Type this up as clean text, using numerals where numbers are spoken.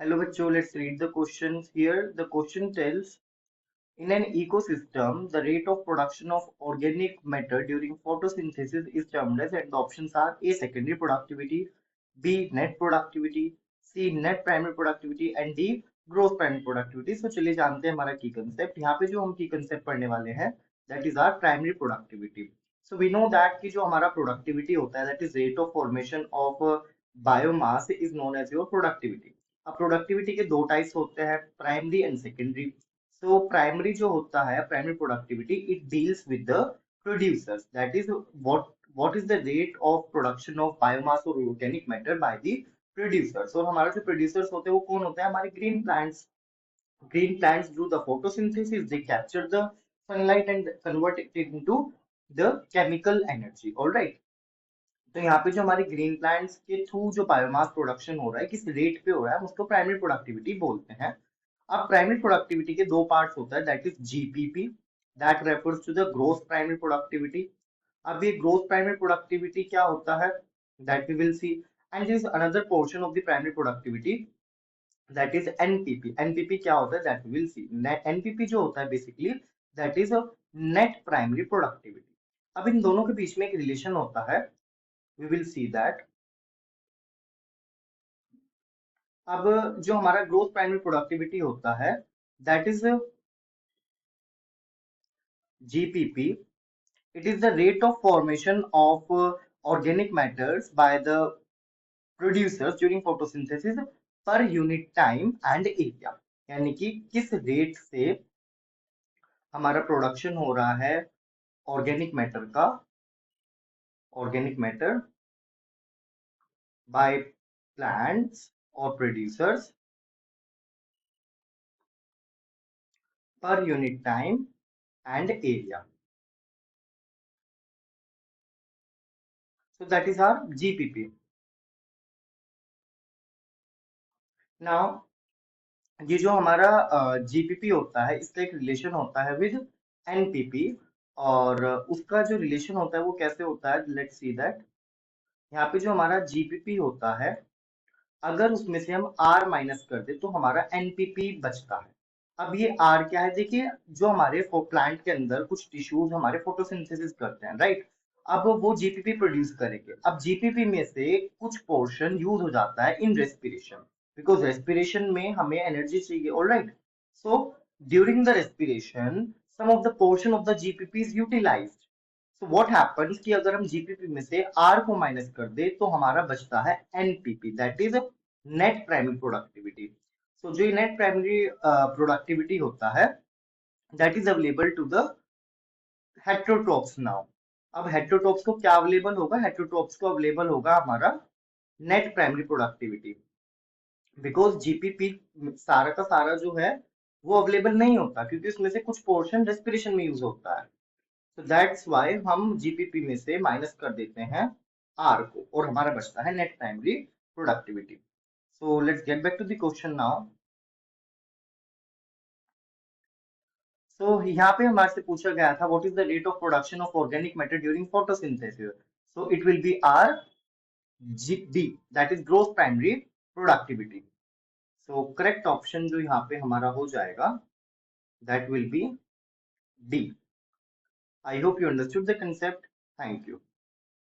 Hello, bachcho. Let's read the questions here. The question tells, in an ecosystem, the rate of production of organic matter during photosynthesis is termed as, and the options are A. Secondary productivity, B. Net productivity, C. Net primary productivity, and D. Gross primary productivity. So चलिए जानते हैं हमारा की concept. यहाँ पे जो हम की concept पढ़ने वाले हैं, that is our primary productivity. So we know that कि जो हमारा productivity होता है, that is rate of formation of biomass is known as your productivity. अब प्रोडक्टिविटी के दो टाइप्स होते हैं, primary and secondary. So primary जो होता है, primary productivity, it deals with the producers, that is what is the rate of production of biomass और organic matter by the producers. और हमारा जो प्रोड्यूसर्स होते हैं वो कौन होते हैं? हमारे green plants. Green plants do the photosynthesis, they capture the sunlight and convert it into the chemical energy. All right. तो यहाँ पे जो हमारे ग्रीन प्लांट्स के थ्रू जो बायोमास प्रोडक्शन हो रहा है, किस रेट पे हो रहा है, उसको प्राइमरी प्रोडक्टिविटी बोलते हैं. अब प्राइमरी प्रोडक्टिविटी के दो पार्ट्स होता है, that is GPP, that refers to the gross primary productivity. अब ये ग्रोस प्राइमरी प्रोडक्टिविटी क्या होता है, that we will see. And this another portion of the primary productivity, that is NPP. NPP क्या होता है, दैट वी विल सी. NPP जो होता है basically, that is net primary productivity. अब इन दोनों के बीच में एक रिलेशन होता है, we will see that. अब जो हमारा ग्रोथ प्राइमरी प्रोडक्टिविटी होता है, that is GPP. It is the rate of formation of organic matters bye the producers during photosynthesis per unit time and area. यानी कि किस रेट से हमारा प्रोडक्शन हो रहा है ऑर्गेनिक मैटर का, ऑर्गेनिक मैटर बाय प्लांट्स और producers per unit time and area. So that is our GPP. Now ये जो हमारा जीपीपी होता है, इसका एक रिलेशन होता है विद एनपीपी. और उसका जो रिलेशन होता है वो कैसे होता है, लेट्स सी दैट. यहाँ पे जो हमारा जीपीपी होता है, अगर उसमें से हम आर माइनस कर दे तो हमारा एनपीपी बचता है. अब ये आर क्या है, देखिए, जो हमारे प्लांट के अंदर कुछ टिश्यूज हमारे फोटोसिंथेसिस करते हैं, राइट. अब वो जीपीपी प्रोड्यूस करेंगे. अब जीपीपी में से कुछ पोर्शन यूज हो जाता है इन रेस्पिरेशन, बिकॉज रेस्पिरेशन में हमें एनर्जी चाहिए. Alright. So during the respiration some of the portion of the GPP is utilised. So what happens कि अगर हम जीपीपी में से आर को माइनस कर दे तो हमारा बचता है NPP, that is net primary productivity. So जो नेट प्राइमरी प्रोडक्टिविटी होता है, that is available to the heterotrophs now. अब हेट्रोट्रोप्स को क्या अवेलेबल होगा, हेट्रोट्रोप्स को अवेलेबल होगा हमारा net primary productivity, because GPP सारा का सारा जो है वो अवेलेबल नहीं होता, क्योंकि उसमें से कुछ पोर्शन रेस्पिरेशन में यूज होता है. तो दैट्स वाई हम जीपीपी में से माइनस कर देते हैं आर को और हमारा बचता है net primary productivity. So let's get back to the question now. So यहाँ पे हमारे से पूछा गया था, what is the rate of production of organic matter during photosynthesis. So it will be R G D, that is gross primary productivity. So correct option जो यहाँ पे हमारा हो जाएगा, that will be D. I hope you understood the concept. Thank you.